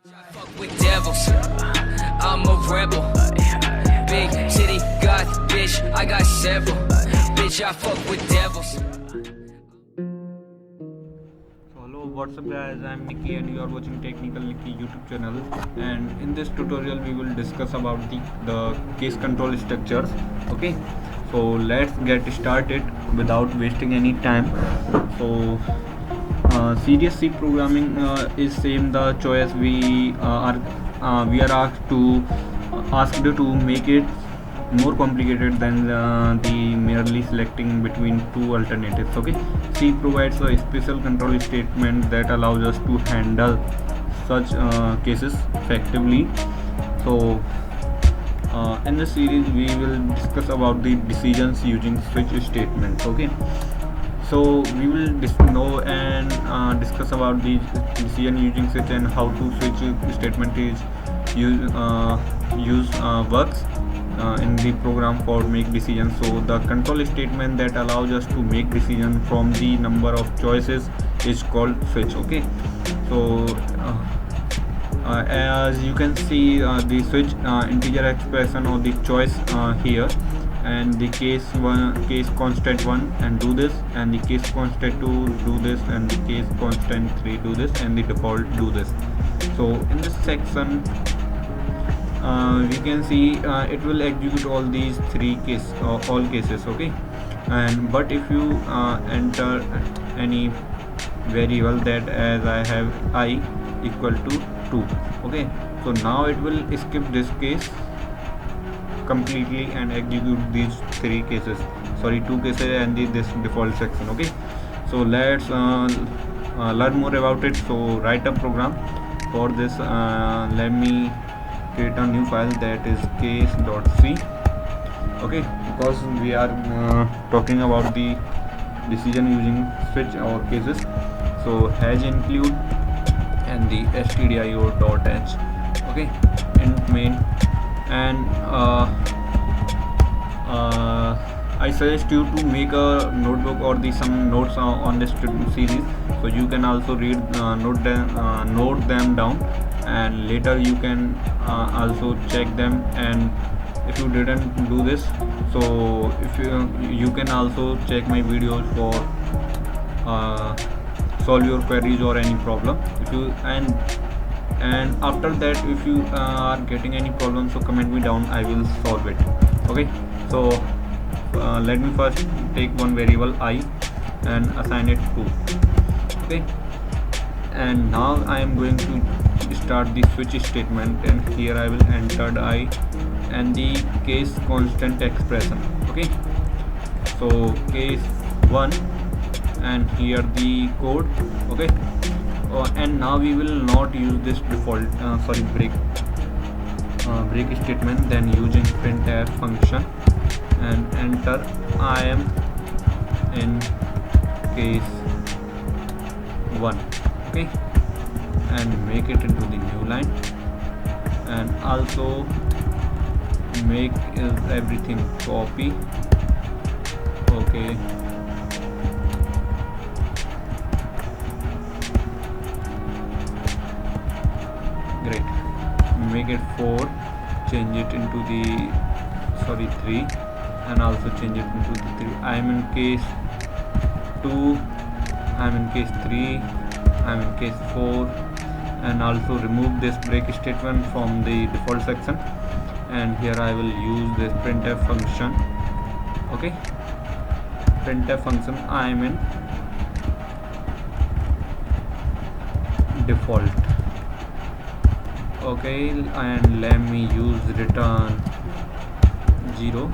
I fuck with devils, I'm a rebel. Big city goth, bitch, I got several. Bitch, I fuck with devils. Hello, what's up guys, I'm Nikki and you are watching Technical Nikki YouTube channel, and in this tutorial we will discuss about the case control structures. Okay, so let's get started without wasting any time. So serious C programming is same the choice we are asked to make it more complicated than the merely selecting between two alternatives. Okay, C provides a special control statement that allows us to handle such cases effectively. So in this series we will discuss about the decisions using switch statements. Okay, so we will know and discuss about the decision using switch and how to switch statement is use works in the program for make decisions. So the control statement that allows us to make decision from the number of choices is called switch. Okay, so as you can see the switch integer expression or the choice here, and the case constant 1 and do this, and the case constant 2 do this, and the case constant 3 do this, and the default do this. So in this section we can see it will execute all these three all cases. Okay, and but if you enter any variable that as I have I equal to 2, okay, so now it will skip this case completely and execute these two cases and this default section. Okay, so let's learn more about it. So write a program for this. Let me create a new file that is case.c. okay, because we are talking about the decision using switch or cases. So hash include and the stdio.h, okay, int main, and I suggest you to make a notebook or some notes on this series, so you can also read note them down, and later you can also check them. And if you didn't do this, so if you can also check my videos for solve your queries or any problem. If you and after that, if you are getting any problem, so comment me down, I will solve it. Okay, so let me first take one variable I and assign it to. Okay, and now I am going to start the switch statement, and here I will enter I and the case constant expression. Okay, so case 1 and here the code. Okay, and now we will not use this default break statement, then using printf function and enter I am in case 1. okay, and make it into the new line, and also make everything copy. Okay, great. Make it 4, change it into the 3, and also change it into the 3. I am in case 2, I am in case 3, I am in case 4, and also remove this break statement from the default section, and here I will use this printf function. Okay, printf function I am in default. Okay, and let me use return 0,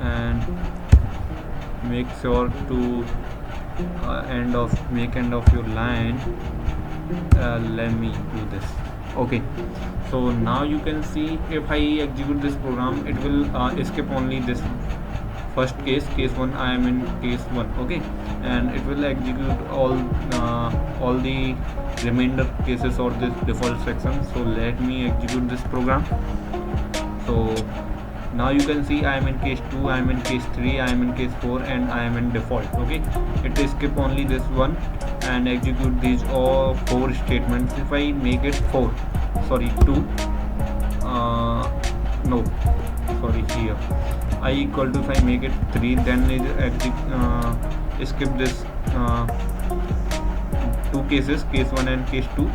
and make sure to make end of your line. Let me do this. Okay, so now you can see if I execute this program, it will skip only this first case 1. I am in case 1. Okay, and it will execute all the remainder cases or this default section. So let me execute this program. So Now you can see I am in case 2, I am in case 3, I am in case 4, and I am in default. Okay, it will skip only this one and execute these all 4 statements. If I make it 4, sorry 2, no, sorry, here I equal to, if I make it 3, then it skip this 2 cases, case 1 and case 2,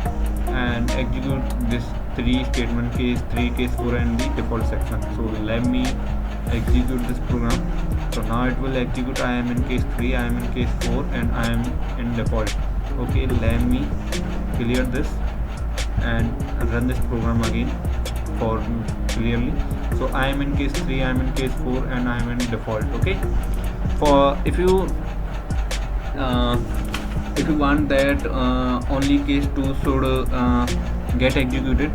and execute this 3 statement, case 3, case 4, and the default section. So let me execute this program. So now it will execute. I am in case 3, I am in case 4, and I am in default. Okay, let me clear this and run this program again for clearly. So I am in case 3, I am in case 4, and I am in default. Okay, for if you want that only case 2 should get executed,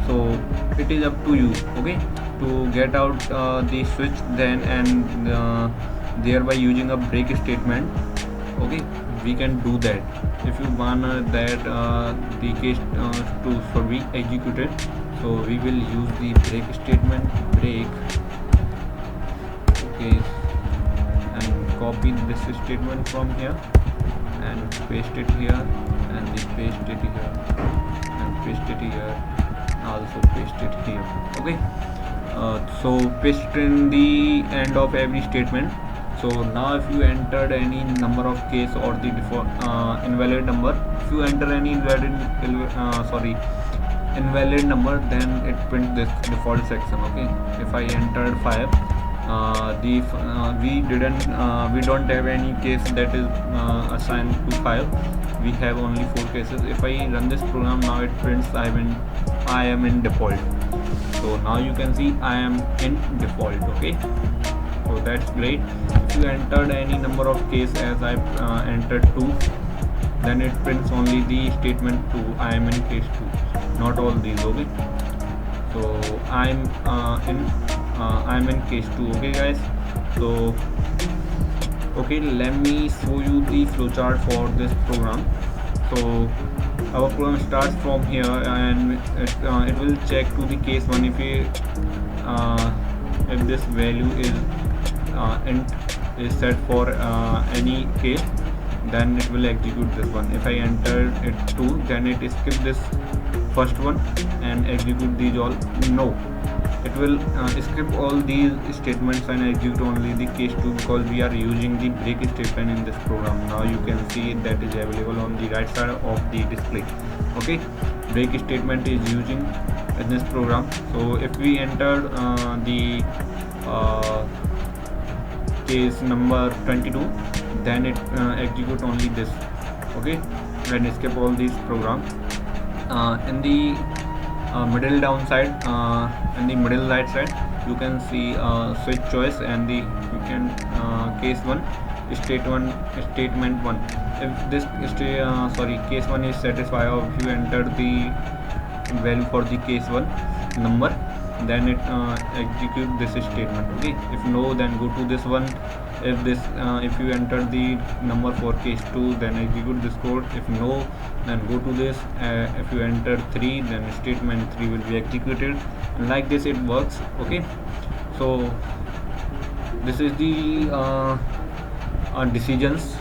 so it is up to you. Okay, to get out the switch then and thereby using a break statement. Okay, we can do that. If you want that the case 2 should be executed, so we will use the break statement, break. Okay, and copy this statement from here and paste it here, and paste it here, and paste it here, also paste it here. Okay, so paste in the end of every statement. So now if you entered any number of case or the default invalid number, if you enter any invalid number, then it prints this default section. Okay, if I entered 5, we don't have any case that is assigned to 5. We have only 4 cases. If I run this program, now it prints I am in default. So now you can see I am in default. Okay, so that's great. If you entered any number of case, as I entered 2, then it prints only the statement 2, I am in case 2, not all these. Okay, so I'm in case 2. Okay guys, so okay, let me show you the flowchart for this program. So our program starts from here, and it will check to the case 1. If this value is int is set for any case, then it will execute this one. If I enter it 2, then it skip this first one and execute these all. No, it will skip all these statements and execute only the case 2, because we are using the break statement in this program. Now you can see that is available on the right side of the display. Okay, break statement is using in this program. So if we enter the case number 22, then it execute only this. Okay, then skip all these programs. In the middle down side, in the middle right side, you can see switch choice, and you can case 1 statement 1. If this case 1 is satisfied, or if you enter the value for the case 1 number, then it execute this statement. Okay, if no, then go to this one. If you enter the number for case 2, then execute this code. If no, then go to this. If you enter 3, then statement 3 will be executed, and like this it works. Okay, so this is the decisions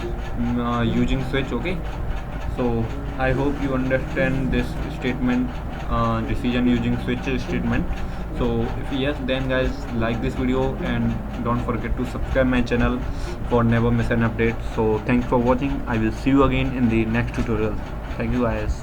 using switch. Okay, so I hope you understand this statement, decision using switch statement. So if yes, then guys, like this video and don't forget to subscribe my channel for never miss an update. So thanks for watching. I will see you again in the next tutorial. Thank you guys.